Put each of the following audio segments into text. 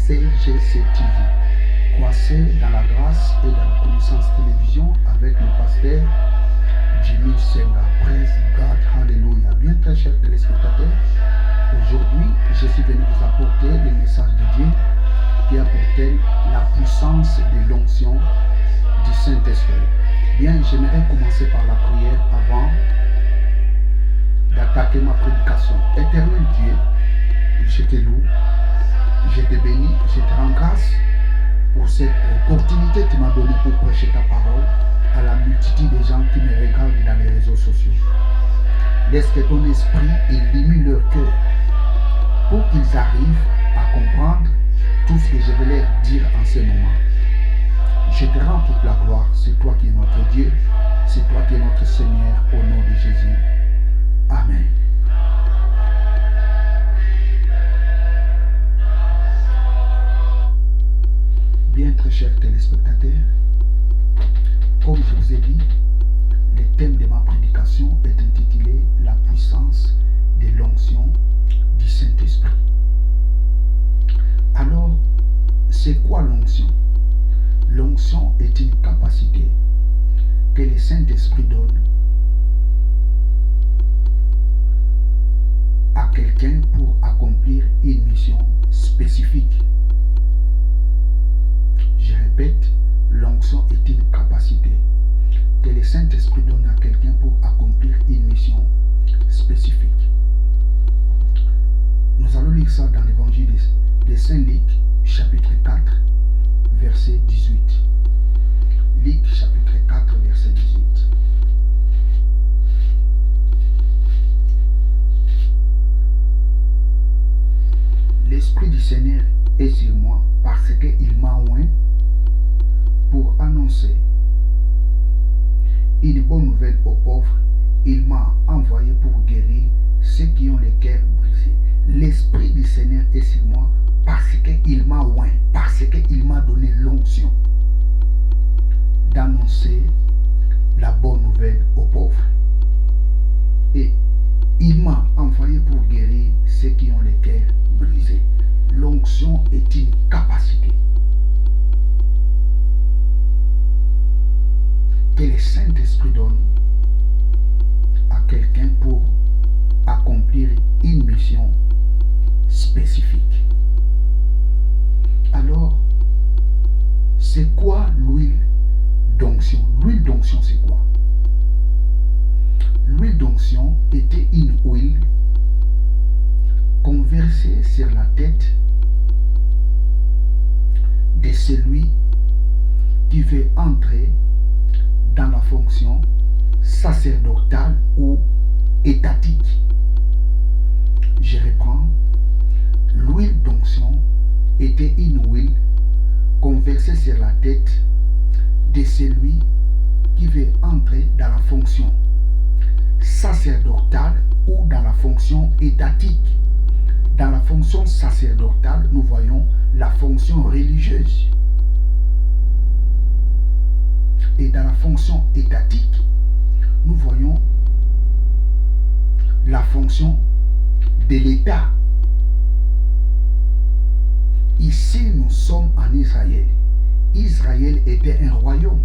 CGC TV. Croissez dans la grâce et dans la connaissance télévision avec le pasteur Jimmy Senga. Praise God, Hallelujah. Bien très chers téléspectateurs, aujourd'hui je suis venu vous apporter le message de Dieu qui apporte la puissance de l'onction du Saint-Esprit. Bien, j'aimerais commencer par la prière avant d'attaquer ma prédication. Éternel Dieu, je te loue, je te bénis, je te rends grâce pour cette opportunité que tu m'as donnée pour prêcher ta parole à la multitude des gens qui me regardent dans les réseaux sociaux. Laisse que ton esprit illumine leur cœur pour qu'ils arrivent à comprendre tout ce que je vais leur dire en ce moment. Je te rends toute la gloire, c'est toi qui es notre Dieu, c'est toi qui es notre Seigneur, au nom de Jésus. Amen. Bien très chers téléspectateurs, comme je vous ai dit, le thème de ma prédication est intitulé « La puissance de l'onction du Saint-Esprit ». Alors, c'est quoi l'onction? L'onction est une capacité que le Saint-Esprit donne à quelqu'un pour accomplir une mission spécifique. Je répète, l'onction est une capacité que le Saint-Esprit donne à quelqu'un pour accomplir une mission spécifique. Nous allons lire ça dans l'évangile de Saint Luc, chapitre 4, verset 18. Luc, chapitre 4, verset 18. L'Esprit du Seigneur est sur moi parce qu'il m'a oint pour annoncer une bonne nouvelle aux pauvres. Il m'a envoyé pour guérir ceux qui ont les cœurs brisés. L'Esprit du Seigneur est sur moi parce qu'il m'a oint, parce qu'il m'a donné l'onction d'annoncer la bonne nouvelle aux pauvres. Et il m'a envoyé pour guérir ceux qui ont les cœurs brisés. L'onction est une capacité que le Saint-Esprit donne à quelqu'un pour accomplir une mission spécifique. Alors, c'est quoi l'huile d'onction? L'huile d'onction, c'est quoi? L'huile d'onction était une huile qu'on versait sur la tête de celui qui veut entrer dans la fonction sacerdotale ou étatique. Je reprends. L'huile d'onction était une huile qu'on versait sur la tête de celui qui veut entrer dans la fonction sacerdotale ou dans la fonction étatique. Dans la fonction sacerdotale, nous voyons la fonction religieuse. Et dans la fonction étatique, nous voyons la fonction de l'État. Ici, nous sommes en Israël. Israël était un royaume.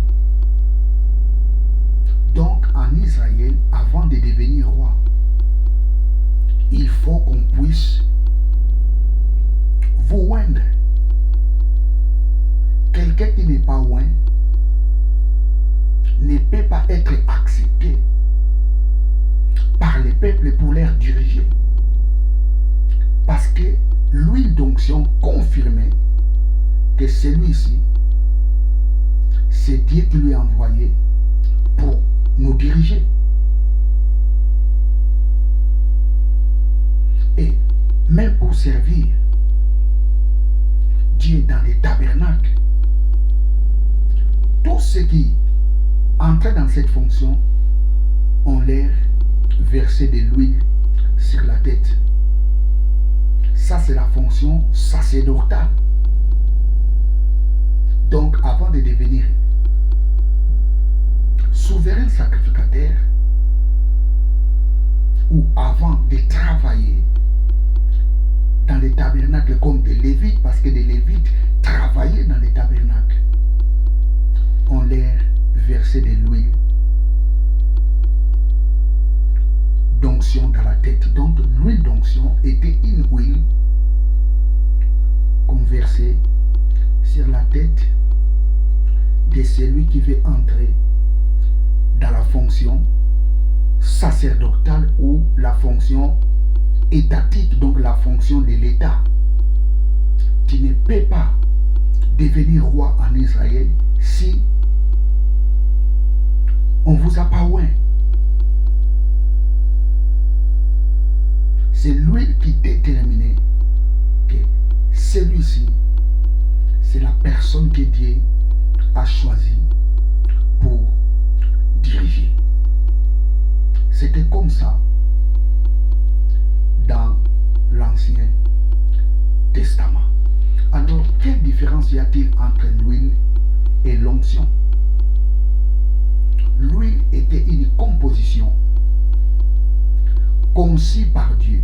Donc, en Israël, avant de devenir roi, il faut qu'on puisse vous oindre. Quelqu'un qui n'est pas oint ne peut pas être accepté par les peuples pour les diriger. Parce que l'huile d'onction confirmait que celui-ci, c'est Dieu qui lui a envoyé pour nous diriger. Et même pour servir Dieu dans les tabernacles, tous ceux qui entraient dans cette fonction ont l'air versé de l'huile sur la tête. Ça, c'est la fonction sacerdotale. Donc, avant de devenir souverain sacrificateur, ou avant de travailler dans les tabernacles comme des Lévites, parce que des Lévites versé sur la tête de celui qui veut entrer dans la fonction sacerdotale ou la fonction étatique, donc la fonction de l'État. Tu ne peux pas devenir roi en Israël si on ne vous a pas oint. C'est l'huile qui déterminait que celui-ci, c'est la personne que Dieu a choisie pour diriger. C'était comme ça dans l'Ancien Testament. Alors, quelle différence y a-t-il entre l'huile et l'onction? L'huile était une composition conçue par Dieu.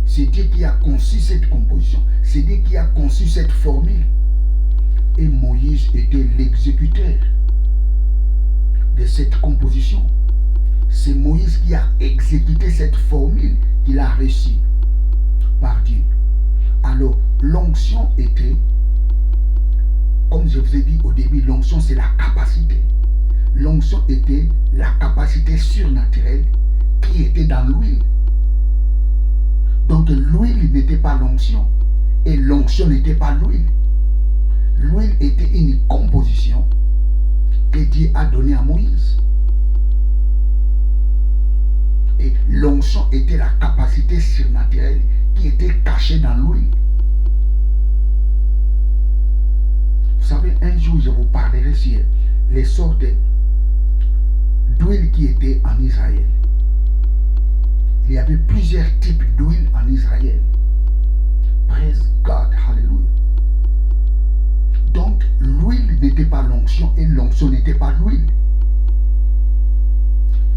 C'est Dieu qui a conçu cette composition. C'est Dieu qui a conçu cette formule. Et Moïse était l'exécuteur de cette composition. C'est Moïse qui a exécuté cette formule qu'il a reçue par Dieu. Alors, l'onction était, comme je vous ai dit au début, l'onction c'est la capacité. L'onction était la capacité surnaturelle qui était dans l'huile. Donc l'huile n'était pas l'onction et l'onction n'était pas l'huile. L'huile était une composition que Dieu a donnée à Moïse. Et l'onction était la capacité surnaturelle qui était cachée dans l'huile. Vous savez, un jour je vous parlerai sur les sortes d'huile qui étaient en Israël. Il y avait plusieurs types d'huile en Israël. Praise God, hallelujah. Donc, l'huile n'était pas l'onction et l'onction n'était pas l'huile.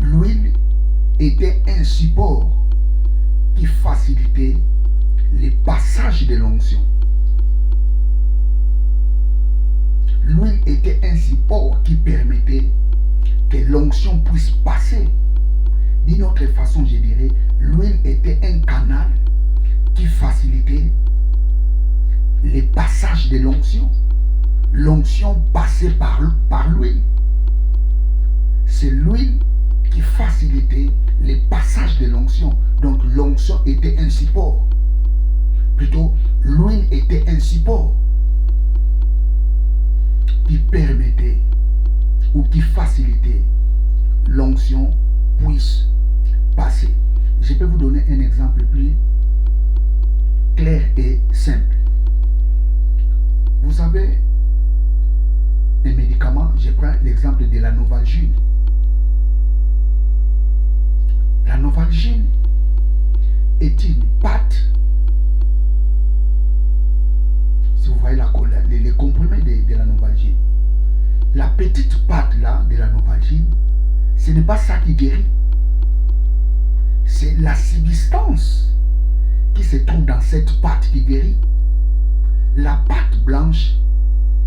L'huile était un support qui facilitait les passages de l'onction. L'huile était un support qui permettait que l'onction puisse passer. D'une autre façon, je dirais, l'huile était un canal qui facilitait les passages de l'onction. L'onction passait par l'huile. C'est l'huile qui facilitait les passages de l'onction. Donc l'onction était un support. Plutôt, l'huile était un support qui permettait ou qui facilitait l'onction puisse passer. Je peux vous donner un exemple plus clair et simple. Vous avez un médicament, je prends l'exemple de la Novalgine. La Novalgine est une pâte. Si vous voyez les comprimés de la Novalgine, la petite pâte là de la Novalgine, ce n'est pas ça qui guérit. C'est la substance qui se trouve dans cette pâte qui guérit. La pâte blanche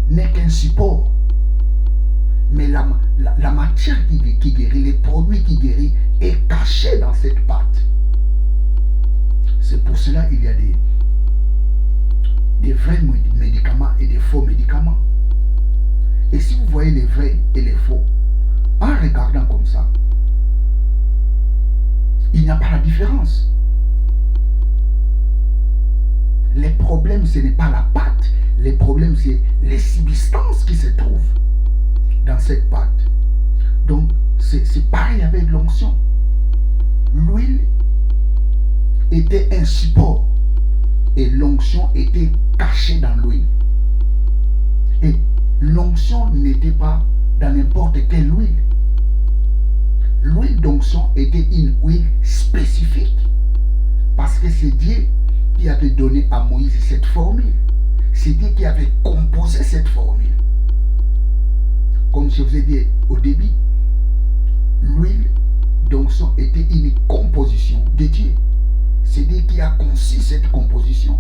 n'est qu'un support. Mais la matière qui guérit, les produits qui guérit est caché dans cette pâte. C'est pour cela qu'il y a des vrais médicaments et des faux médicaments. Et si vous voyez les vrais et les faux, en regardant comme ça, il n'y a pas la différence. Les problèmes, ce n'est pas la pâte. Les problèmes, c'est les substances qui se trouvent dans cette pâte. Donc, c'est pareil avec l'onction. L'huile était un support et l'onction était cachée dans l'huile. Et l'onction n'était pas dans n'importe quelle huile. L'huile d'onction était une huile spécifique parce que c'est Dieu qui avait donné à Moïse cette formule. C'est Dieu qui avait composé cette formule. Comme je vous ai dit au début, l'huile d'onction était une composition de Dieu. C'est Dieu qui a conçu cette composition.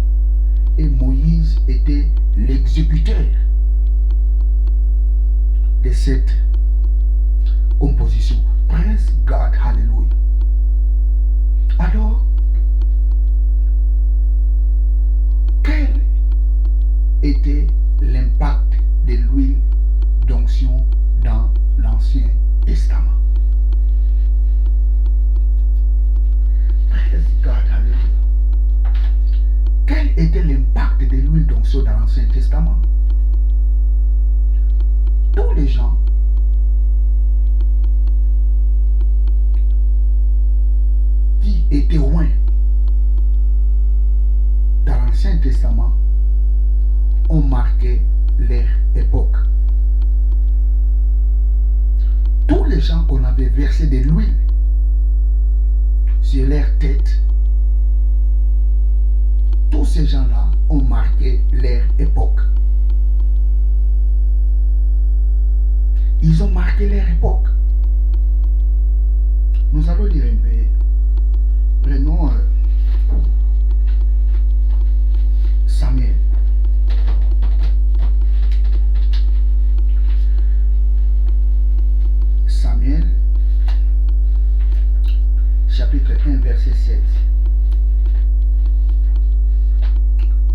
Et Moïse était l'exécuteur de cette composition. Praise God, hallelujah. Alors, quelle était l'impact de l'huile d'onction dans l'Ancien Testament? Praise God, hallelujah. Quel était l'impact de l'huile d'onction dans l'Ancien Testament? Tous les gens qui étaient loin dans l'Ancien Testament ont marqué leur époque. Tous les gens qu'on avait versé de l'huile sur leur tête, tous ces gens-là ont marqué leur époque. Ils ont marqué leur époque. Nous allons lire un peu. Prenons Samuel. Samuel, chapitre 1, verset 16.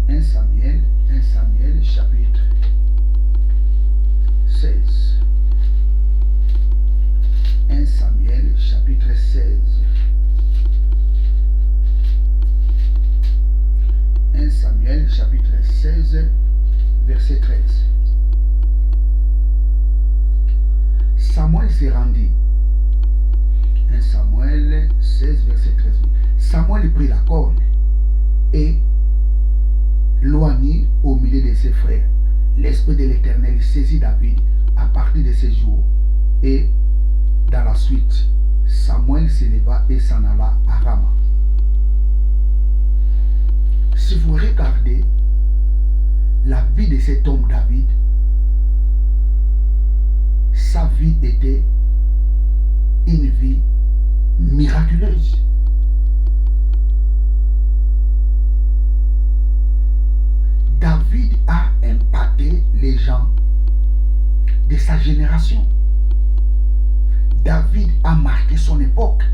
1 Samuel, chapitre 16. 1 Samuel, chapitre 16. 1 Samuel, chapitre 16, verset 13. Samuel s'est rendu. 1 Samuel 16, verset 13. Samuel prit la corne et loignit au milieu de ses frères. L'Esprit de l'Éternel saisit David à partir de ces jours. Et dans la suite, Samuel s'éleva et s'en alla à Rama. Si vous regardez la vie de cet homme David, sa vie était une vie miraculeuse. David a impacté les gens de sa génération. David a marqué son époque.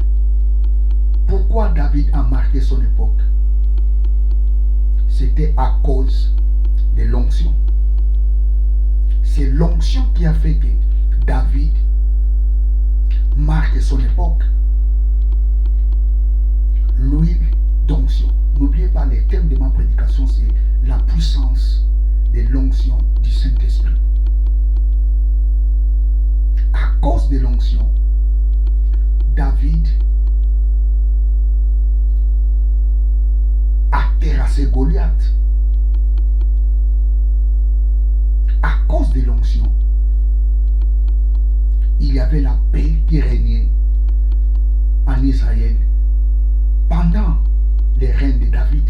Pourquoi David a marqué son époque? C'était à cause de l'onction. C'est l'onction qui a fait que David marque son époque. L'huile d'onction. N'oubliez pas, le thème de ma prédication, c'est la puissance de l'onction du Saint-Esprit. À cause de l'onction, David a terrassé Goliath. À cause de l'onction, il y avait la paix qui régnait en Israël pendant les règnes de David.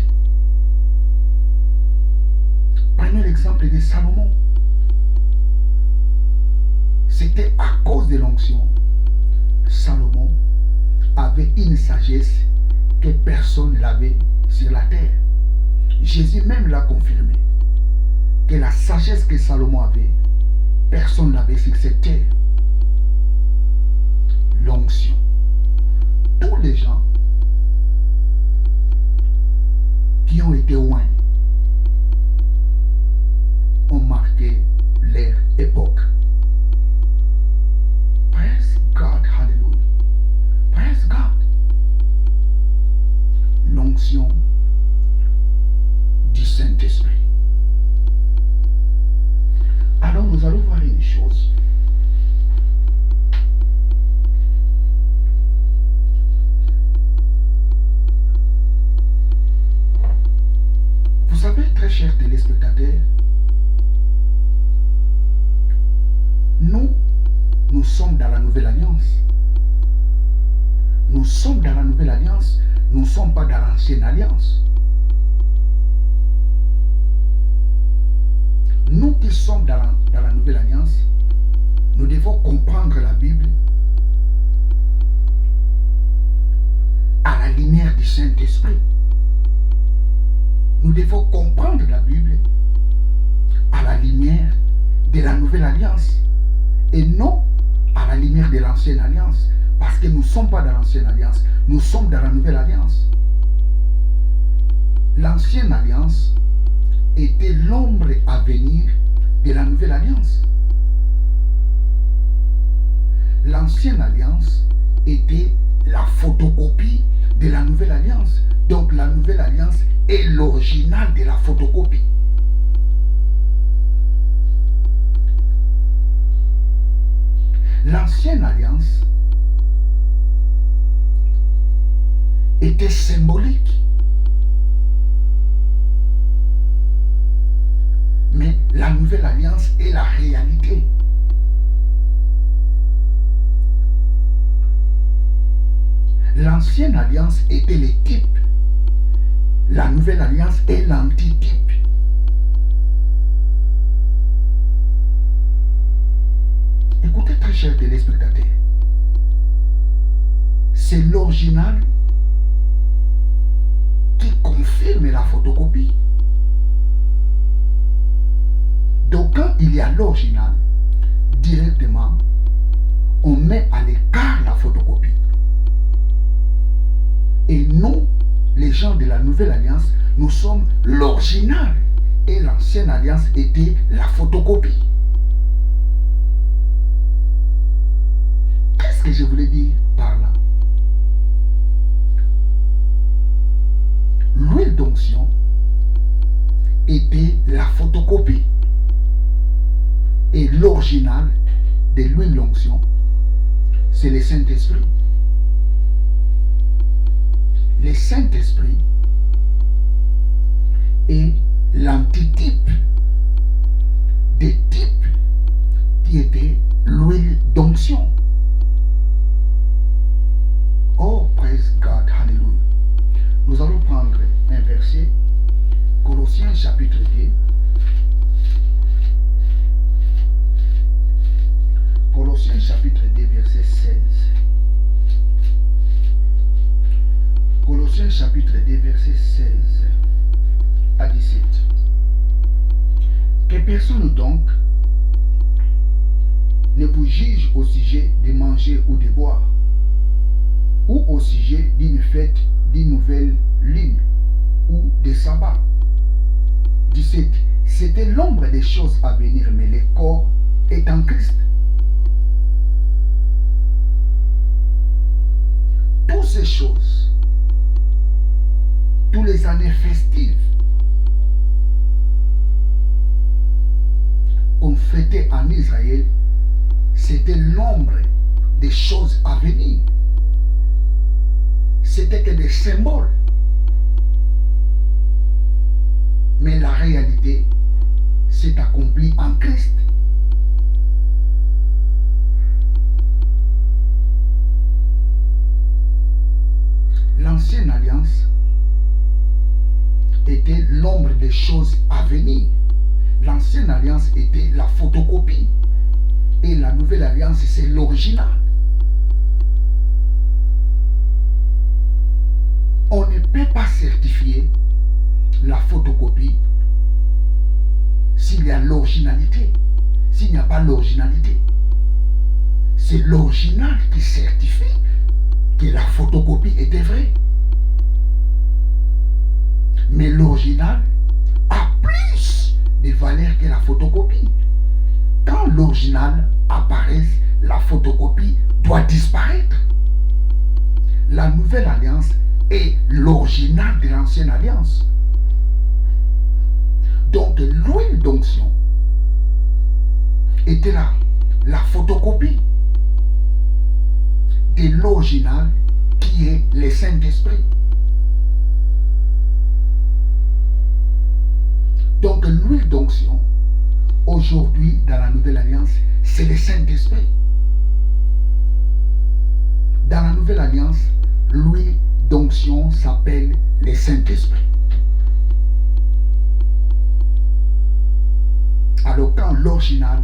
Prenons l'exemple de Salomon. C'était à cause de l'onction. Salomon avait une sagesse que personne n'avait sur la terre. Jésus même l'a confirmé, que la sagesse que Salomon avait, personne n'avait sur cette terre. L'onction. Tous les gens qui ont été loin ont marqué leur époque. Praise God, hallelujah. Praise God. L'onction du Saint-Esprit. Alors nous allons voir une chose. Vous savez, très chers téléspectateurs, nous sommes dans la Nouvelle Alliance. Nous sommes dans la Nouvelle Alliance. Nous ne sommes pas dans l'Ancienne Alliance. Nous qui sommes dans la Nouvelle Alliance, nous devons comprendre la Bible à la lumière du Saint-Esprit. Nous devons comprendre la Bible à la lumière de la Nouvelle Alliance et non à la lumière de l'Ancienne Alliance, parce que nous ne sommes pas dans l'Ancienne Alliance, nous sommes dans la Nouvelle Alliance. L'Ancienne Alliance était l'ombre à venir de la nouvelle alliance. L'ancienne alliance était la photocopie de la nouvelle alliance. Donc la nouvelle alliance est l'original de la photocopie. L'ancienne alliance était symbolique. Mais la nouvelle alliance est la réalité. L'ancienne alliance était le type. La nouvelle alliance est l'antitype. Écoutez, très chers téléspectateurs, c'est l'original qui confirme la photocopie. Donc quand il y a l'original, directement, on met à l'écart la photocopie. Et nous, les gens de la nouvelle alliance, nous sommes l'original. Et l'ancienne alliance était la photocopie. Qu'est-ce que je voulais dire par là? L'huile d'onction était la photocopie. Et l'original de l'huile d'onction, c'est le Saint-Esprit. Le Saint-Esprit est l'antitype des types qui était l'huile d'onction. Oh, praise God, hallelujah. Nous allons prendre un verset, Colossiens chapitre 2. Colossiens chapitre 2, verset 16. Colossiens chapitre 2, verset 16 à 17. Que personne donc ne vous juge au sujet de manger ou de boire, ou au sujet d'une fête, d'une nouvelle lune, ou des sabbats. 17. C'était l'ombre des choses à venir, mais le corps est en Christ. Toutes ces choses, tous les années festives qu'on fêtait en Israël, c'était l'ombre des choses à venir. C'était que des symboles. Mais la réalité s'est accomplie en Christ. L'ancienne alliance était l'ombre des choses à venir. L'ancienne alliance était la photocopie. Et la nouvelle alliance, c'est l'original. On ne peut pas certifier la photocopie s'il y a l'originalité. S'il n'y a pas l'originalité, c'est l'original qui certifie que la photocopie était vraie. Mais l'original a plus de valeur que la photocopie. Quand l'original apparaît, la photocopie doit disparaître. La nouvelle alliance est l'original de l'ancienne alliance. Donc l'huile d'onction était là, la photocopie de l'original qui est le Saint-Esprit. Donc l'huile d'onction, aujourd'hui dans la nouvelle alliance, c'est le Saint-Esprit. Dans la nouvelle alliance, l'huile d'onction s'appelle le Saint-Esprit. Alors quand l'original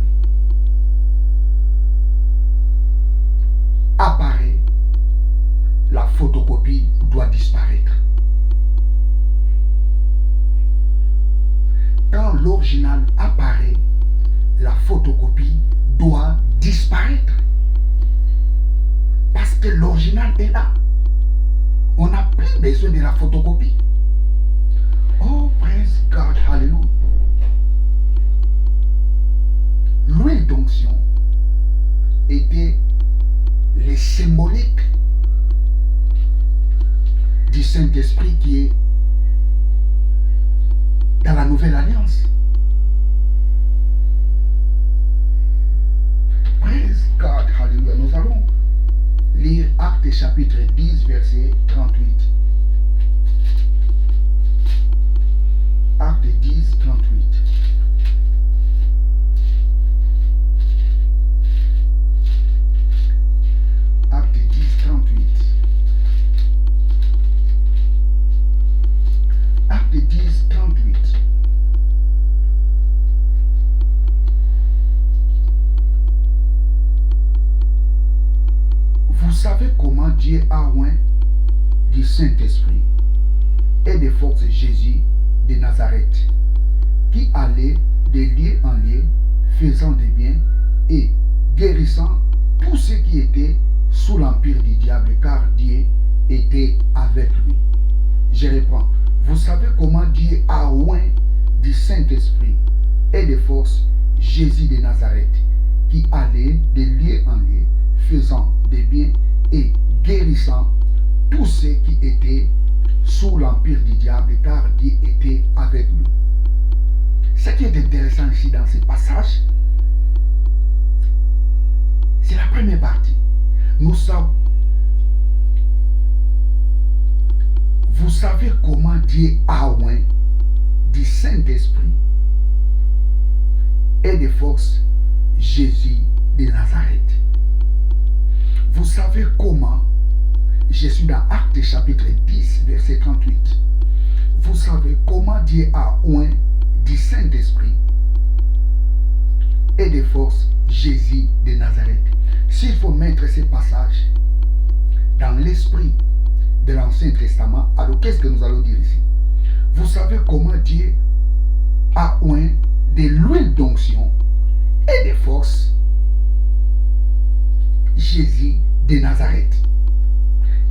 apparaît, la photocopie doit disparaître. Quand l'original apparaît, la photocopie doit disparaître. Parce que l'original est là. On n'a plus besoin de la photocopie. Oh, praise God, hallelujah. Saint-Esprit qui est dans la Nouvelle Alliance. Praise God, hallelujah. Nous allons lire Actes chapitre 10, verset 38. Actes 10, 38. Actes 10, 38. Actes 10, 38. Vous savez comment Dieu a oint du Saint-Esprit et des forces de Jésus de Nazareth, qui allait de lieu en lieu, faisant des biens et guérissant tous ceux qui étaient sous l'empire du diable, car Dieu était avec lui. Je reprends. Vous savez comment Dieu a oint du Saint-Esprit et des forces Jésus de Nazareth, qui allait de lieu en lieu, faisant des biens et guérissant tous ceux qui étaient sous l'empire du diable, car Dieu était avec lui. Ce qui est intéressant ici dans ce passage, c'est la première partie. Nous savons. Vous savez comment Dieu a oint du Saint-Esprit et des forces Jésus de Nazareth. Vous savez comment, je suis dans Actes chapitre 10, verset 38. Vous savez comment Dieu a oint du Saint-Esprit et des forces Jésus de Nazareth. S'il faut mettre ces passages dans l'esprit de l'Ancien Testament, alors qu'est-ce que nous allons dire ici? Vous savez comment Dieu a oint de l'huile d'onction et des forces Jésus de Nazareth,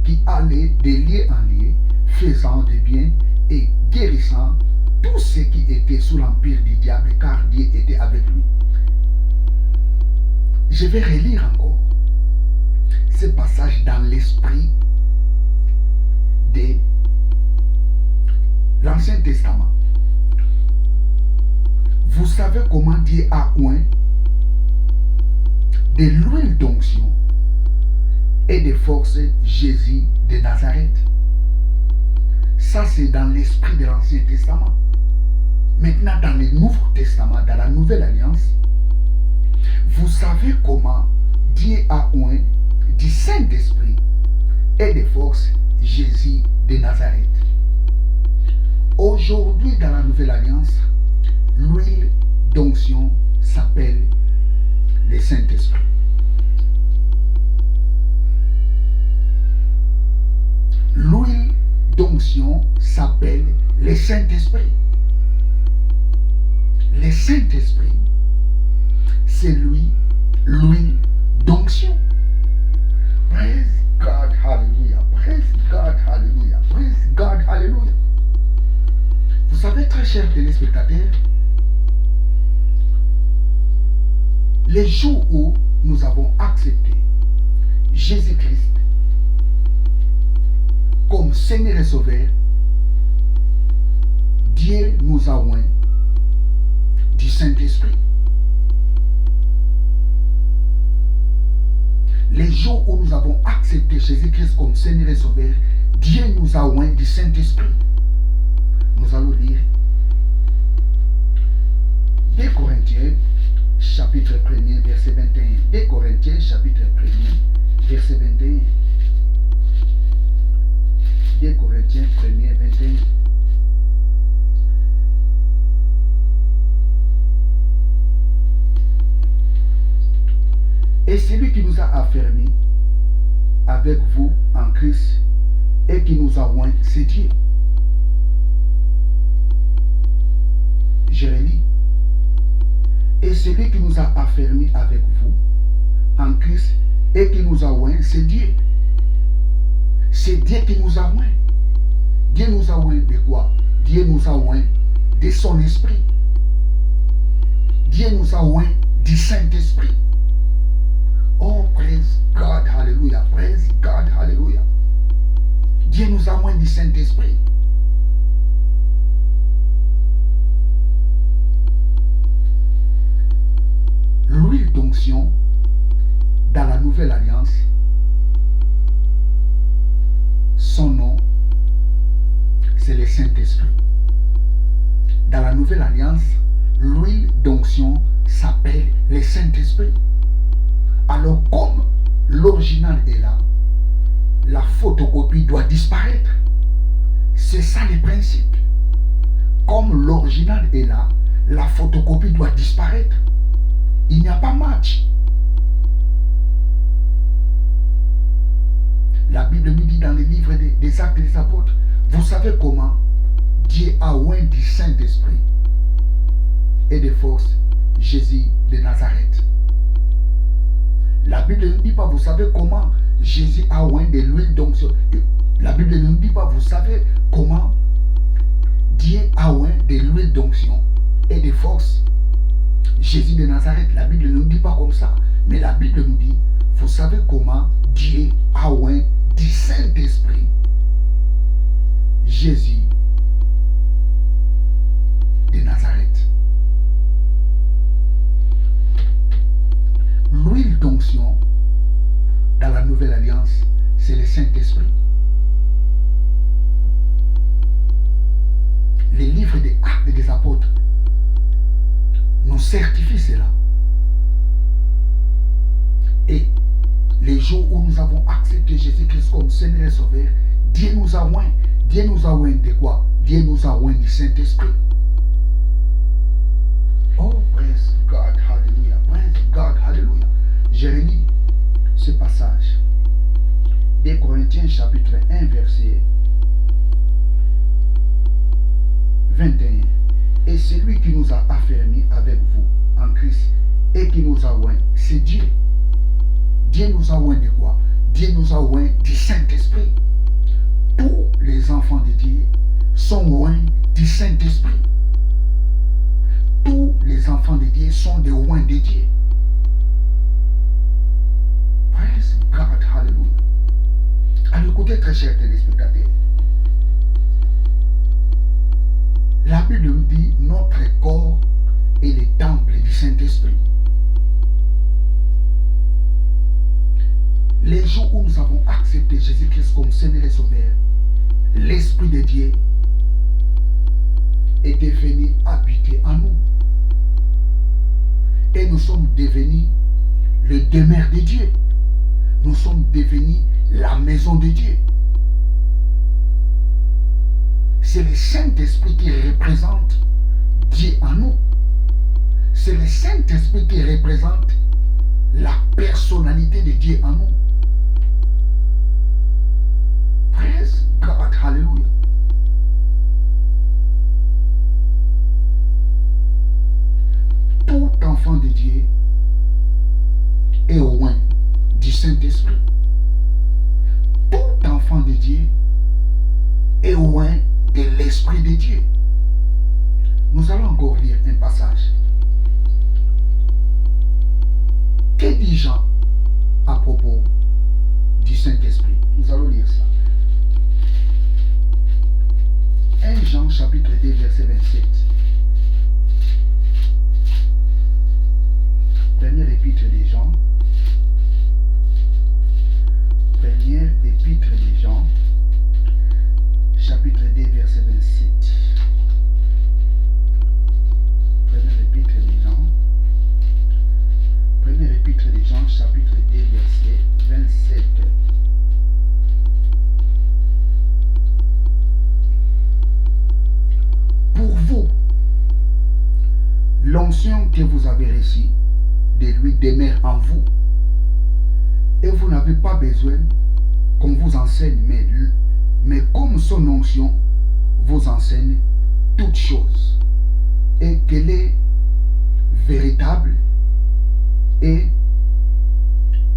qui allait de lieu en lieu, faisant des biens et guérissant tous ceux qui étaient sous l'empire du diable, car Dieu était avec lui. Je vais relire encore ce passage dans l'esprit de l'Ancien Testament. Vous savez comment Dieu a oint de l'huile d'onction et des forces Jésus de Nazareth. Ça, c'est dans l'esprit de l'Ancien Testament. Maintenant, dans le Nouveau Testament, dans la Nouvelle Alliance, vous savez comment Dieu a oint du Saint-Esprit et des forces Jésus de Nazareth. Aujourd'hui, dans la Nouvelle Alliance, l'huile d'onction s'appelle le Saint-Esprit. L'huile d'onction s'appelle le Saint-Esprit. Le Saint-Esprit, c'est lui, l'huile d'onction. Praise God, hallelujah. Praise God, hallelujah. Praise God, hallelujah. Vous savez, très chers téléspectateurs, les jours où nous avons accepté Jésus-Christ comme Seigneur et Sauveur, Dieu nous a oint du Saint-Esprit. Les jours où nous avons accepté Jésus-Christ comme Seigneur et Sauveur, Dieu nous a oint du Saint-Esprit. Nous allons lire 2 Corinthiens chapitre 1er verset 21. 2 Corinthiens chapitre 1er verset 21. 2 Corinthiens 1er 21. Et celui qui nous a affermis avec vous en Christ et qui nous a oint, c'est Dieu. Je relis. Et celui qui nous a affermis avec vous en Christ et qui nous a oint, c'est Dieu. C'est Dieu qui nous a oint. Dieu nous a oint de quoi? Dieu nous a oint de son esprit. Dieu nous a oint du Saint-Esprit. Oh, praise God, hallelujah. Praise God, hallelujah. Dieu nous a oint du Saint-Esprit. L'huile d'onction dans la nouvelle alliance, son nom, c'est le Saint-Esprit. Dans la nouvelle alliance, l'huile d'onction s'appelle le Saint-Esprit. Alors comme l'original est là, la photocopie doit disparaître. C'est ça le principe. Comme l'original est là, la photocopie doit disparaître. Il n'y a pas match. La Bible nous dit dans le livre des Actes des Apôtres, vous savez comment Dieu a oint du Saint-Esprit et de force Jésus de Nazareth. La Bible ne dit pas, vous savez comment Jésus a oint de l'huile d'onction. La Bible ne dit pas, vous savez comment Dieu a oint de l'huile d'onction et de force Jésus de Nazareth. La Bible ne nous dit pas comme ça. Mais la Bible nous dit, vous savez comment Dieu a oint du Saint-Esprit Jésus de Nazareth. L'huile d'onction dans la nouvelle alliance, c'est le Saint-Esprit. Les livres des Actes des Apôtres nous certifient cela. Et les jours où nous avons accepté Jésus-Christ comme Seigneur et Sauveur, Dieu nous a oint. Dieu nous a oint de quoi? Dieu nous a oint du Saint-Esprit. Oh, praise God, hallelujah. Praise God, hallelujah. Je relis ce passage. 2 Corinthiens chapitre 1, verset 21. Et celui qui nous a affermis avec vous en Christ et qui nous a oint, c'est Dieu. Dieu nous a oint de quoi? Dieu nous a oint du Saint-Esprit. Tous les enfants de Dieu sont oints du Saint-Esprit. Tous les enfants de Dieu sont des oints de Dieu. Praise God, hallelujah. Alors écoutez, très chers téléspectateurs. La Bible nous dit notre corps est le temple du Saint-Esprit. Les jours où nous avons accepté Jésus-Christ comme Seigneur et Sauveur, l'Esprit de Dieu est devenu habité en nous. Et nous sommes devenus le demeure de Dieu. Nous sommes devenus la maison de Dieu. C'est le Saint-Esprit qui représente Dieu en nous. C'est le Saint-Esprit qui représente la personnalité de Dieu en nous. Praise God, hallelujah. Tout enfant de Dieu est oint du Saint-Esprit. Tout enfant de Dieu est oint de l'Esprit de Dieu. Nous allons encore lire un passage. Que dit Jean à propos du Saint-Esprit? Nous allons lire ça. 1 Jean chapitre 2 verset 27. Première épître de Jean. Première épître de Jean chapitre 2 verset 27. Première épître de Jean. Première épître de Jean chapitre 2 verset 27. Pour vous, l'onction que vous avez reçue de lui demeure en vous. Et vous n'avez pas besoin qu'on vous enseigne, mais comme son onction vous enseigne toutes choses, et qu'elle est véritable, et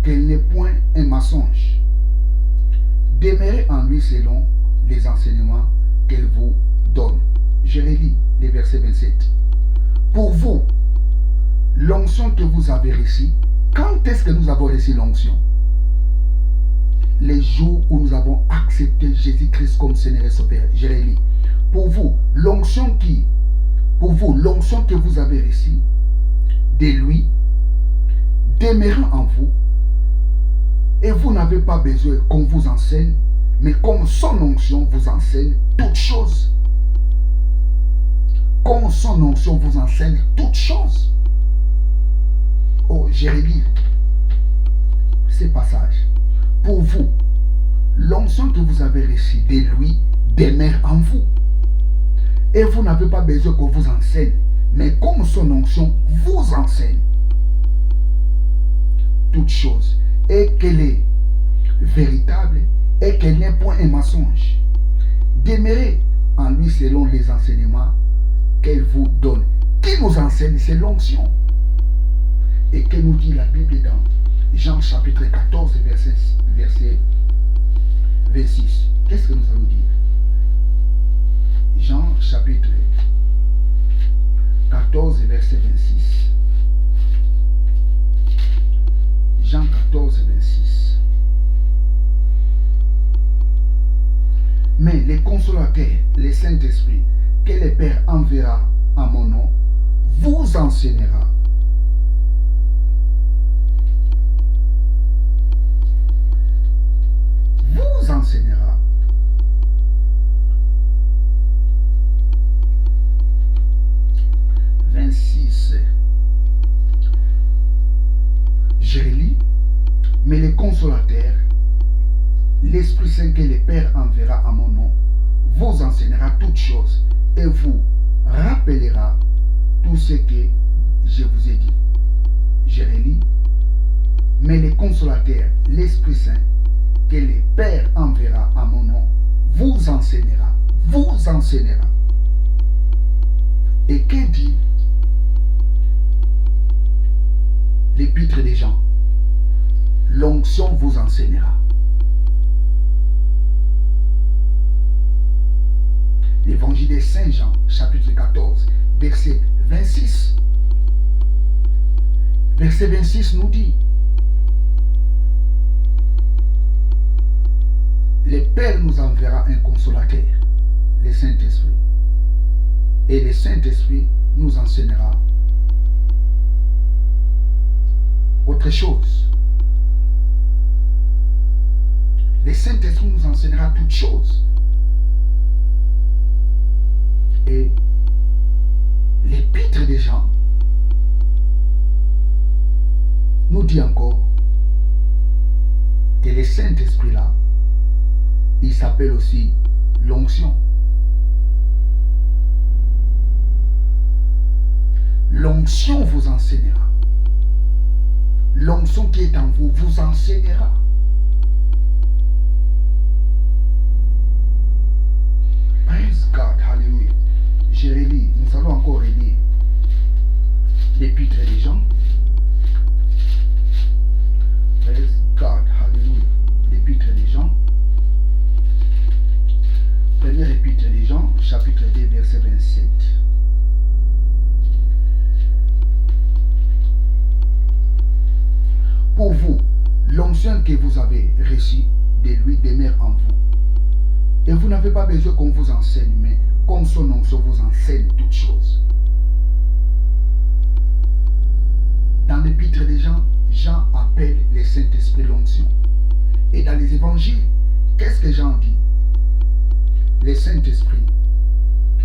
qu'elle n'est point un mensonge. Demeurez en lui selon les enseignements qu'elle vous donne. Je relis les versets 27. Pour vous, l'onction que vous avez reçue, quand est-ce que nous avons reçu l'onction? les jours où nous avons accepté Jésus-Christ comme Seigneur et Sauveur. Jérémie, pour vous, l'onction que vous avez reçue de lui demeurant en vous, et vous n'avez pas besoin qu'on vous enseigne, mais comme son onction vous enseigne toutes choses. Comme son onction vous enseigne toutes choses. Oh, Jérémie, ces passages. Pour vous, l'onction que vous avez reçue de lui demeure en vous. Et vous n'avez pas besoin qu'on vous enseigne, mais comme son onction vous enseigne toutes choses, et qu'elle est véritable, et qu'elle n'est point un mensonge. Demeurez en lui selon les enseignements qu'elle vous donne. Qui nous enseigne, c'est l'onction. Et que nous dit la Bible dans Jean chapitre 14, verset 26. Qu'est-ce que nous allons dire? Jean chapitre 14, verset 26. Jean 14, 26. Mais les consolateurs, les Saint-Esprit, que le Père enverra en mon nom, vous enseignera. Vous enseignera. Je relis, mais les consolateurs, l'Esprit Saint que le Père enverra à mon nom, vous enseignera toutes choses et vous rappellera tout ce que je vous ai dit. Je relis, mais les consolateurs, l'Esprit Saint que le Père enverra à mon nom, vous enseignera. Vous enseignera. Et que dit l'Épître des Jean? L'onction vous enseignera. L'évangile de Saint Jean, chapitre 14, verset 26. Verset 26 nous dit: le Père nous enverra un consolateur, le Saint-Esprit. Et le Saint-Esprit nous enseignera autre chose. Le Saint-Esprit nous enseignera toutes choses. Et l'Épître des Jean nous dit encore que le Saint-Esprit là, il s'appelle aussi l'onction. L'onction vous enseignera. L'onction qui est en vous vous enseignera. Praise God, hallelujah. Je relis, nous allons encore relire l'Épître des Jean. Praise God, hallelujah. L'Épître des Jean. Première Épître des Jean, chapitre 2, verset 27. Pour vous, l'onction que vous avez reçue de lui demeure en vous. Et vous n'avez pas besoin qu'on vous enseigne, mais comme son onction vous enseigne toutes choses. Dans l'Épître des Jean, Jean appelle le Saint-Esprit l'onction. Et dans les évangiles, qu'est-ce que Jean dit? Le Saint-Esprit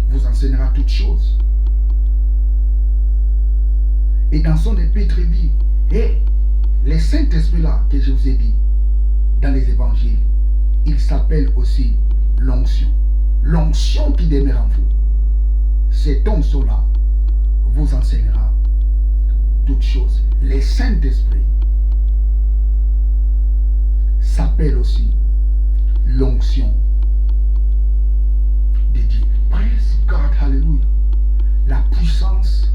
vous enseignera toutes choses. Et dans son épître, il dit: hey, le Saint-Esprit là que je vous ai dit dans les évangiles, il s'appelle aussi l'onction. L'onction qui demeure en vous. Cet onction là vous enseignera toutes choses. Le Saint-Esprit s'appelle aussi l'onction de Dieu. Praise God, hallelujah. La puissance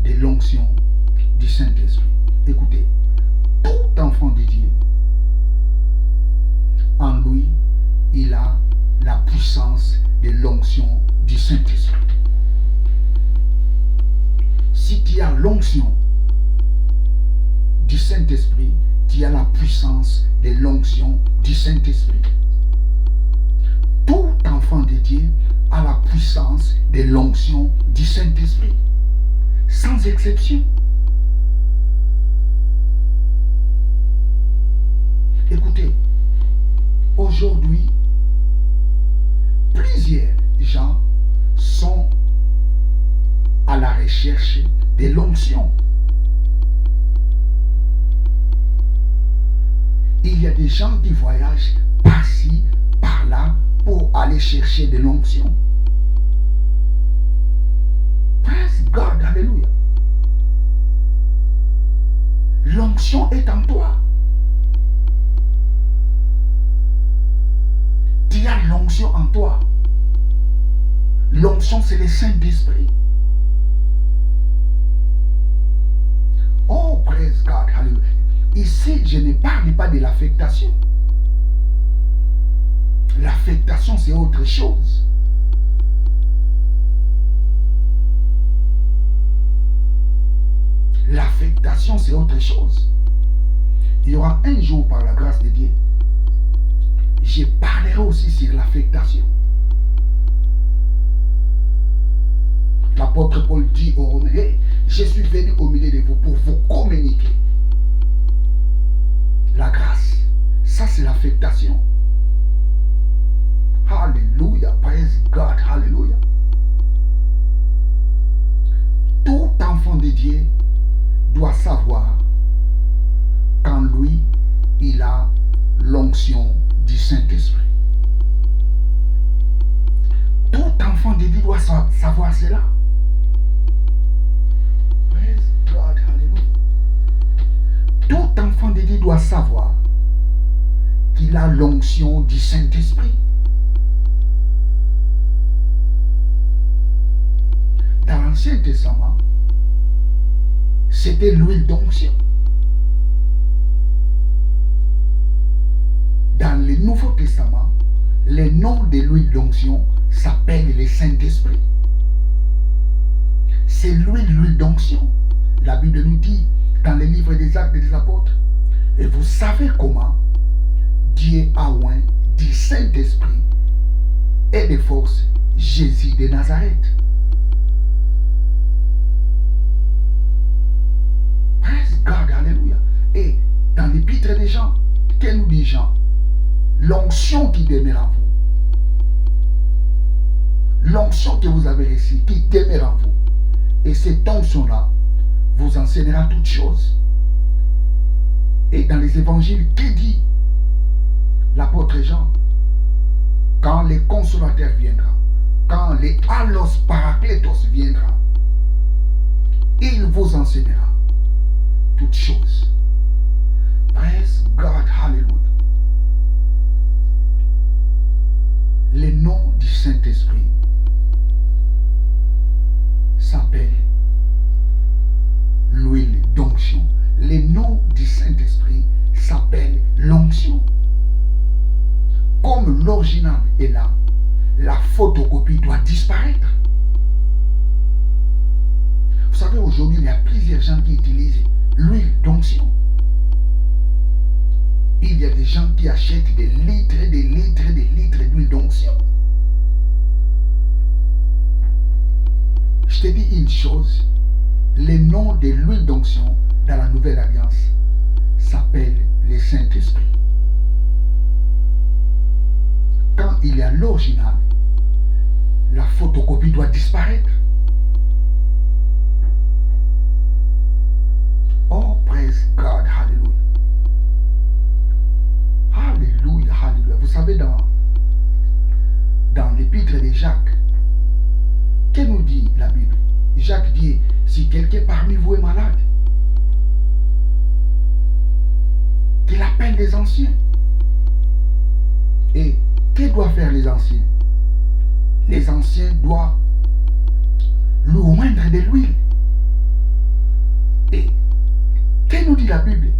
de l'onction du Saint-Esprit. Écoutez, tout enfant de Dieu, en lui, il a la puissance de l'onction du Saint-Esprit. Si tu as l'onction du Saint-Esprit, tu as la puissance de l'onction du Saint-Esprit. Tout enfant de Dieu a la puissance de l'onction du Saint-Esprit. Sans exception. Écoutez, aujourd'hui, plusieurs gens sont à la recherche de l'onction. Il y a des gens qui voyagent par-ci, par-là pour aller chercher de l'onction. Praise God, alléluia. L'onction est en toi. Tu as l'onction en toi. L'onction, c'est le Saint-Esprit. Oh, praise God, alléluia. Ici, je ne parle pas de l'affectation. L'affectation, c'est autre chose. L'affectation, c'est autre chose. Il y aura un jour, par la grâce de Dieu, je parlerai aussi sur l'affectation. L'apôtre Paul dit aux Romains, hey, je suis venu au milieu de vous pour vous communiquer la grâce. Ça, c'est l'affectation. Alléluia, praise God, alléluia. Tout enfant de Dieu doit savoir qu'en lui, il a l'onction du Saint-Esprit. Tout enfant de Dieu doit savoir cela. Praise God, alléluia. Tout enfant de Dieu doit savoir qu'il a l'onction du Saint-Esprit. Dans l'Ancien Testament, c'était l'huile d'onction. Dans le Nouveau Testament, le nom de l'huile d'onction s'appelle le Saint-Esprit. C'est l'huile d'onction. La Bible nous dit dans le livre des Actes des Apôtres, et vous savez comment Dieu a oint du Saint-Esprit et de force Jésus de Nazareth. Praise God, alléluia. Et dans l'épître des Jean, qu'est-ce nous dit Jean? L'onction qui demeure en vous. L'onction que vous avez reçue, qui demeure en vous. Et cette onction-là vous enseignera toutes choses. Et dans les évangiles, que dit l'apôtre Jean? Quand le consolateur viendra, quand le allos parakletos viendra, il vous enseignera toutes choses. Praise God, hallelujah. Le nom du Saint-Esprit s'appelle l'huile d'onction. Le nom du Saint-Esprit s'appelle l'onction. Comme l'original est là, la photocopie doit disparaître. Vous savez, aujourd'hui, il y a plusieurs gens qui utilisent l'huile d'onction. Il y a des gens qui achètent des litres et des litres et des litres d'huile d'onction. Je te dis une chose, le nom de l'huile d'onction dans la Nouvelle Alliance s'appelle le Saint-Esprit. Quand il y a l'original, la photocopie doit disparaître. Oh, praise God, hallelujah. Alléluia, alléluia. Vous savez, dans l'épître de Jacques, que nous dit la Bible? Jacques dit, si quelqu'un parmi vous est malade, qu'il appelle les anciens. Et que doivent faire les anciens? Les anciens doivent lui oindre de l'huile. Et que nous dit la Bible?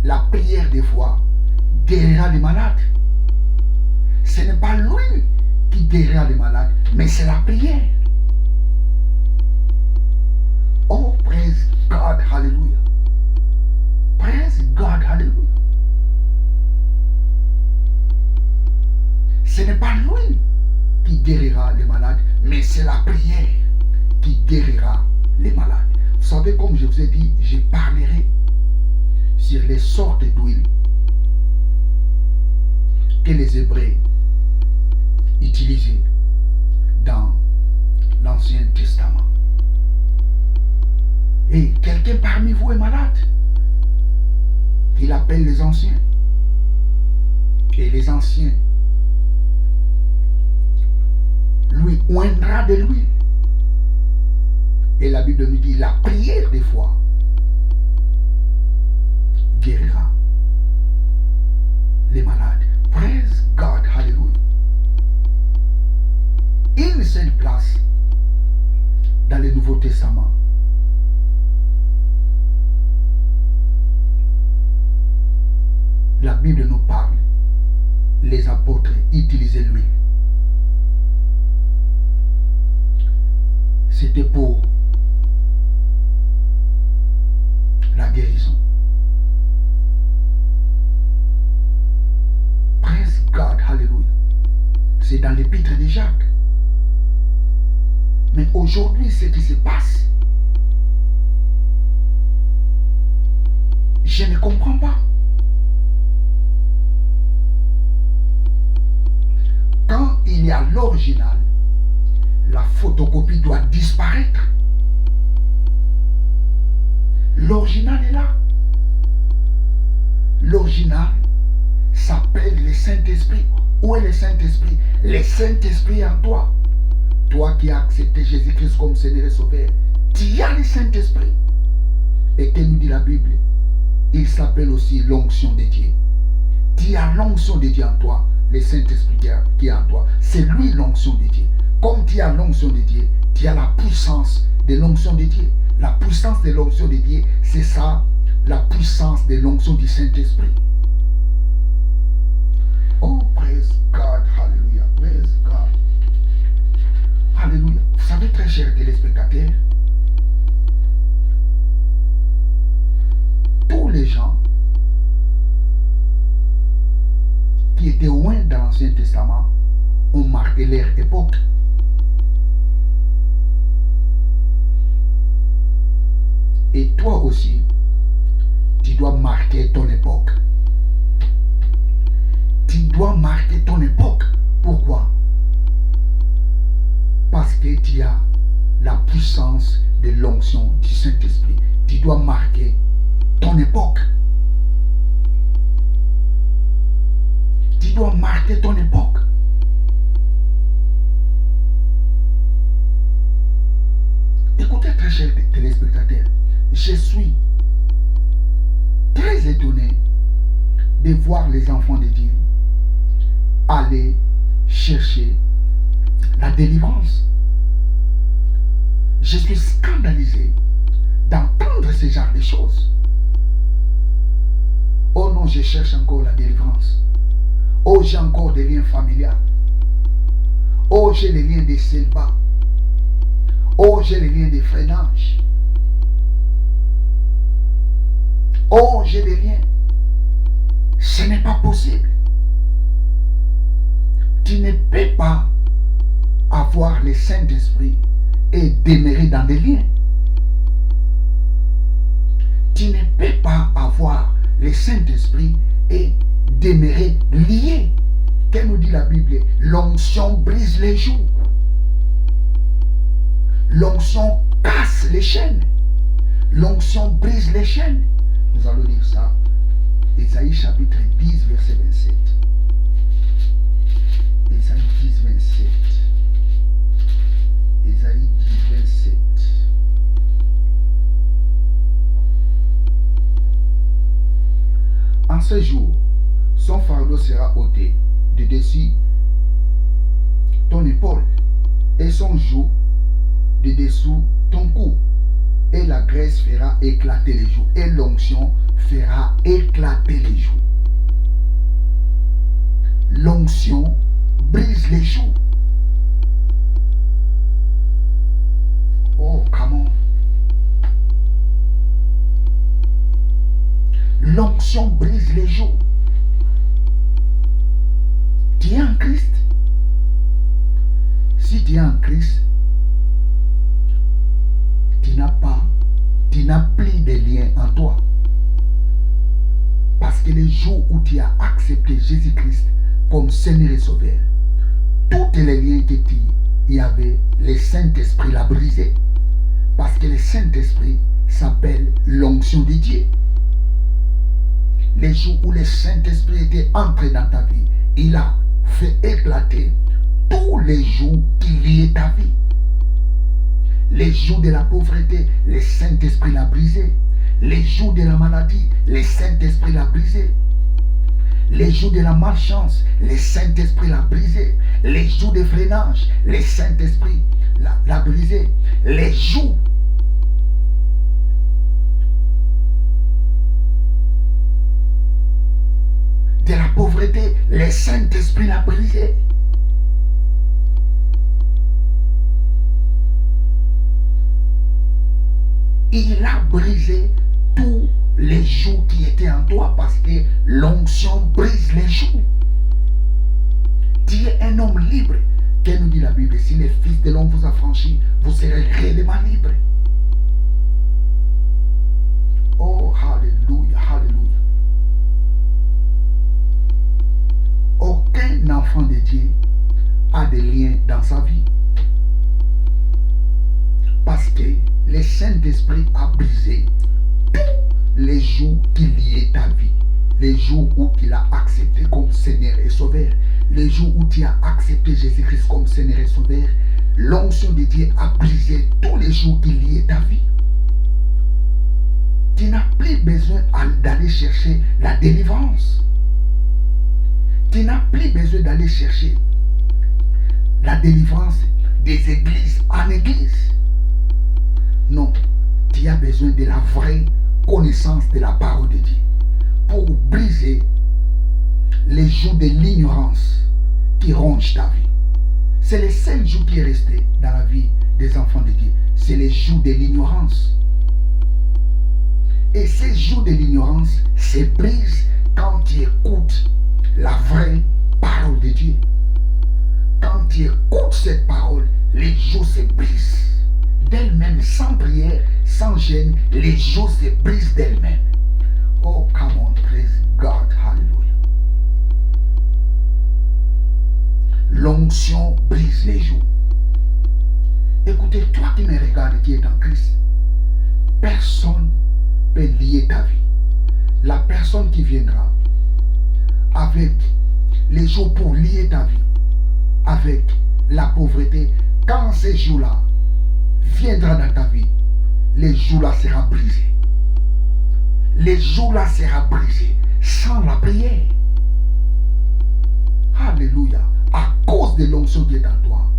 La prière des fois guérira les malades. Ce n'est pas l'huile qui guérira les malades, mais c'est la prière. Oh, praise God, hallelujah. Praise God, hallelujah. c'est la prière qui guérira les malades. Vous savez, comme je vous ai dit, je parlerai sur les sortes d'huile que les Hébreux utilisaient dans l'Ancien Testament. Et quelqu'un parmi vous est malade, il appelle les anciens. Et les anciens lui oindra de l'huile. Et la Bible nous dit, la prière des fois guérira les malades. Praise God, hallelujah. Une seule place dans le Nouveau Testament. La Bible nous parle, les apôtres utilisaient l'huile. C'était pour la guérison. Praise God, hallelujah. C'est dans l'épître de Jacques. Mais aujourd'hui, ce qui se passe, je ne comprends pas. Quand il y a l'original, la photocopie doit disparaître. L'original est là. L'original s'appelle le Saint-Esprit. Où est le Saint-Esprit? Le Saint-Esprit en toi. Toi qui as accepté Jésus-Christ comme Seigneur et Sauveur, tu as le Saint-Esprit. Et que nous dit la Bible? Il s'appelle aussi l'onction de Dieu. Tu as l'onction de Dieu en toi, le Saint-Esprit qui est en toi. C'est lui l'onction de Dieu. Comme tu as l'onction de Dieu, tu as la puissance de l'onction de Dieu. La puissance de l'onction de Dieu, c'est ça, la puissance de l'onction du Saint-Esprit. Oh, praise God, hallelujah, praise God. Alléluia. Vous savez, très chers téléspectateurs, tous les gens qui étaient loin dans l'Ancien Testament ont marqué leur époque. Et toi aussi, tu dois marquer ton époque. Tu dois marquer ton époque. Pourquoi? Parce que tu as la puissance de l'onction du Saint-Esprit. Tu dois marquer ton époque. Tu dois marquer ton époque. Écoutez, très chers téléspectateurs, je suis très étonné de voir les enfants de Dieu aller chercher la délivrance. Je suis scandalisé d'entendre ce genre de choses. Oh non, je cherche encore la délivrance. Oh, j'ai encore des liens familiaux. Oh, j'ai les liens de célibat. Oh, j'ai les liens de freinage. Oh, j'ai des liens. Ce n'est pas possible. Tu ne peux pas avoir le Saint-Esprit et demeurer dans des liens. Tu ne peux pas avoir le Saint-Esprit et demeurer lié. Qu'est-ce que nous dit la Bible? L'onction brise les joues. L'onction casse les chaînes. L'onction brise les chaînes. Nous allons lire ça. Ésaïe chapitre 10, verset 27. Ésaïe 10, 27. Ésaïe 10, 27. En ce jour, son fardeau sera ôté de dessus ton épaule et son joug de dessous ton cou. Et la graisse fera éclater les joues. Et l'onction fera éclater les joues. L'onction brise les joues. Oh, come on. L'onction brise les joues. Tu es en Christ. Si tu es en Christ, tu n'as plus de liens en toi. Parce que le jour où tu as accepté Jésus-Christ comme Seigneur et Sauveur, tous les liens que tu y avais, le Saint-Esprit l'a brisé. Parce que le Saint-Esprit s'appelle l'onction de Dieu. Les jours où le Saint-Esprit était entré dans ta vie, il a fait éclater tous les jours qui liaient ta vie. Les jours de la pauvreté, le Saint-Esprit l'a brisé. Les jours de la maladie, le Saint-Esprit l'a brisé. Les jours de la malchance, le Saint-Esprit l'a brisé. Les jours de freinage, le Saint-Esprit l'a brisé. Les jours de la pauvreté, le Saint-Esprit l'a brisé. Il a brisé tous les jours qui étaient en toi parce que l'onction brise les jours. Tu es un homme libre. Qu'elle nous dit la Bible? Si le Fils de l'homme vous a franchi, vous serez réellement libre. Oh, alléluia, alléluia. Aucun enfant de Dieu a des liens dans sa vie. Parce que le Saint-Esprit a brisé tous les jours qui liaient ta vie. Les jours où tu l'as accepté comme Seigneur et Sauveur. Les jours où tu as accepté Jésus-Christ comme Seigneur et Sauveur. L'onction de Dieu a brisé tous les jours qui liaient ta vie. Tu n'as plus besoin d'aller chercher la délivrance. Tu n'as plus besoin d'aller chercher la délivrance des églises en église. Non, tu as besoin de la vraie connaissance de la parole de Dieu pour briser les jours de l'ignorance qui rongent ta vie. C'est le seul jour qui est resté dans la vie des enfants de Dieu. C'est les jours de l'ignorance. Et ces jours de l'ignorance se brisent quand tu écoutes la vraie parole de Dieu. Quand tu écoutes cette parole, les jours se brisent d'elles-mêmes, sans prière, sans gêne, les jours se brisent d'elles-mêmes. Oh, come on, praise God, hallelujah. L'onction brise les jours. Écoutez, toi qui me regardes, qui est en Christ, personne ne peut lier ta vie. La personne qui viendra avec les jours pour lier ta vie, avec la pauvreté, quand ces jours-là viendra dans ta vie, les jours-là sera brisé. Les jours-là sera brisé sans la prière. Alléluia. À cause de l'onction qui est en toi,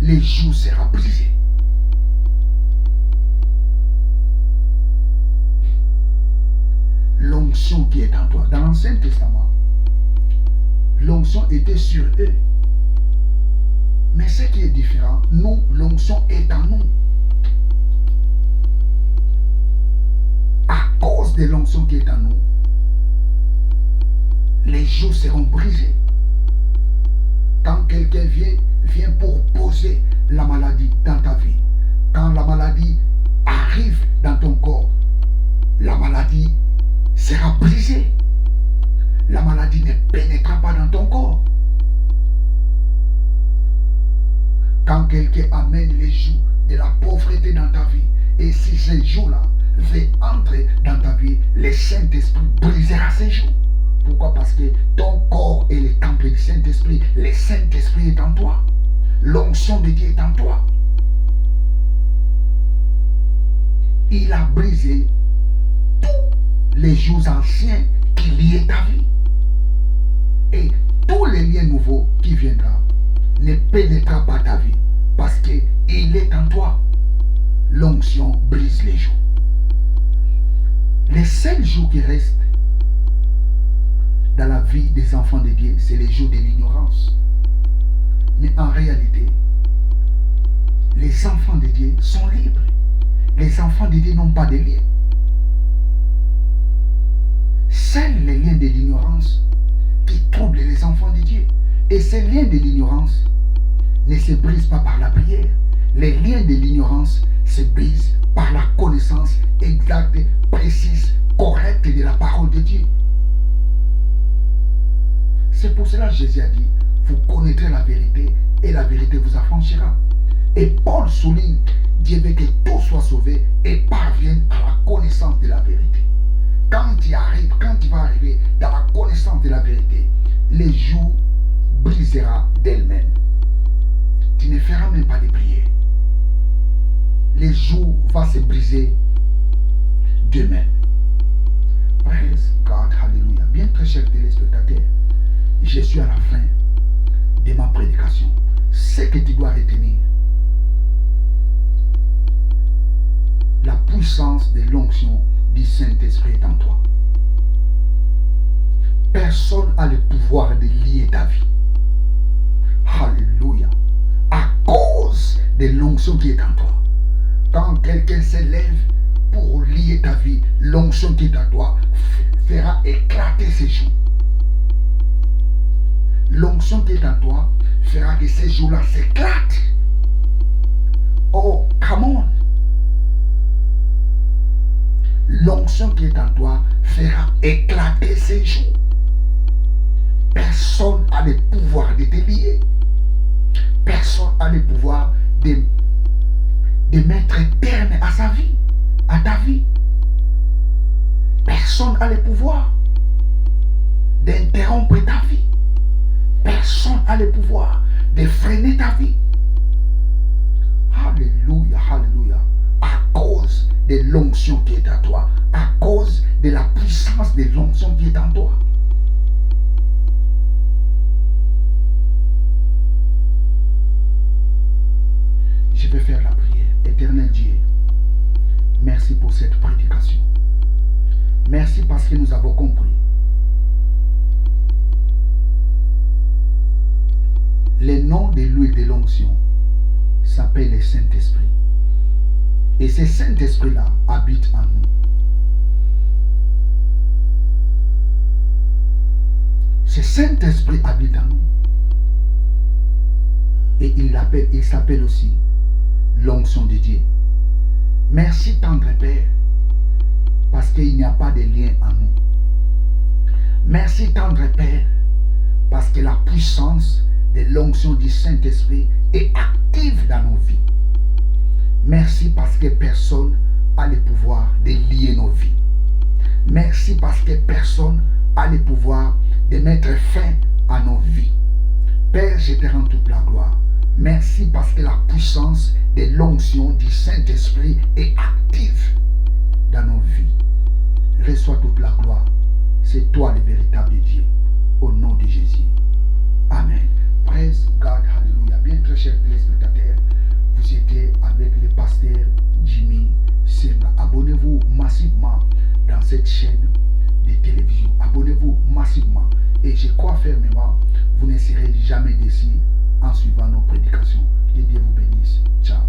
les jours sera brisé. L'onction qui est en toi. Dans l'Ancien Testament, l'onction était sur eux. Mais ce qui est différent, nous, l'onction est en nous. À cause de l'onction qui est en nous, les jours seront brisés. Quand quelqu'un vient pour poser la maladie dans ta vie, quand la maladie arrive dans ton corps, la maladie sera brisée. La maladie ne pénétrera pas dans ton corps. Quand quelqu'un amène les jours de la pauvreté dans ta vie, et si ces jours-là veulent entrer dans ta vie, le Saint-Esprit brisera ces jours. Pourquoi? Parce que ton corps est le temple du Saint-Esprit. Le Saint-Esprit est en toi. L'onction de Dieu est en toi. Il a brisé tous les jours anciens qui liaient ta vie. Et tous les liens nouveaux qui viendront ne pénétrera pas ta vie. Parce qu'il est en toi. L'onction brise les jours. Les seuls jours qui restent dans la vie des enfants de Dieu, c'est les jours de l'ignorance. Mais en réalité, les enfants de Dieu sont libres. Les enfants de Dieu n'ont pas de liens. Seuls les liens de l'ignorance qui troublent les enfants de Dieu. Et ces liens de l'ignorance ne se brisent pas par la prière. Les liens de l'ignorance se brisent par la connaissance exacte, précise, correcte de la parole de Dieu. C'est pour cela que Jésus a dit, vous connaîtrez la vérité et la vérité vous affranchira. Et Paul souligne, Dieu veut que tout soit sauvé et parvienne à la connaissance de la vérité. Quand tu vas arriver dans la connaissance de la vérité, les joues brisera d'elles-mêmes. Tu ne feras même pas de prière. Les joues vont se briser d'eux-mêmes. Praise God, hallelujah. Bien très chers téléspectateurs, je suis à la fin de ma prédication. Ce que tu dois retenir, la puissance de l'onction du Saint-Esprit est en toi. Personne n'a le pouvoir de lier ta vie. Alléluia. À cause de l'onction qui est en toi. Quand quelqu'un s'élève pour lier ta vie, l'onction qui est en toi fera éclater ses joues. L'onction qui est en toi fera que ces joues-là s'éclatent. Oh, come on. L'onction qui est en toi fera éclater ses joues. Personne n'a le pouvoir de te lier. Personne n'a le pouvoir de mettre terme à sa vie, à ta vie. Personne n'a le pouvoir d'interrompre ta vie. Personne n'a le pouvoir de freiner ta vie. Alléluia, alléluia. À cause de l'onction qui est en toi. À cause de la puissance de l'onction qui est en toi. Je vais faire la prière. Éternel Dieu, merci pour cette prédication. Merci parce que nous avons compris. Le nom de l'huile de l'onction s'appelle le Saint-Esprit. Et ce Saint-Esprit-là habite en nous. Ce Saint-Esprit habite en nous. Et il s'appelle aussi l'onction de Dieu. Merci tendre Père, parce qu'il n'y a pas de lien en nous. Merci tendre Père, parce que la puissance de l'onction du Saint-Esprit est active dans nos vies. Merci parce que personne n'a le pouvoir de lier nos vies. Merci parce que personne n'a le pouvoir de mettre fin à nos vies. Père, je te rends toute la gloire. Merci parce que la puissance de l'onction du Saint-Esprit est active dans nos vies. Reçois toute la gloire. C'est toi le véritable Dieu. Au nom de Jésus. Amen. Praise God. Hallelujah. Bien très chers téléspectateurs, vous étiez avec le pasteur Jimmy Senga. Abonnez-vous massivement dans cette chaîne de télévision. Abonnez-vous massivement. Et je crois fermement, vous ne serez jamais déçus en suivant nos prédications. Que Dieu vous bénisse. Ciao.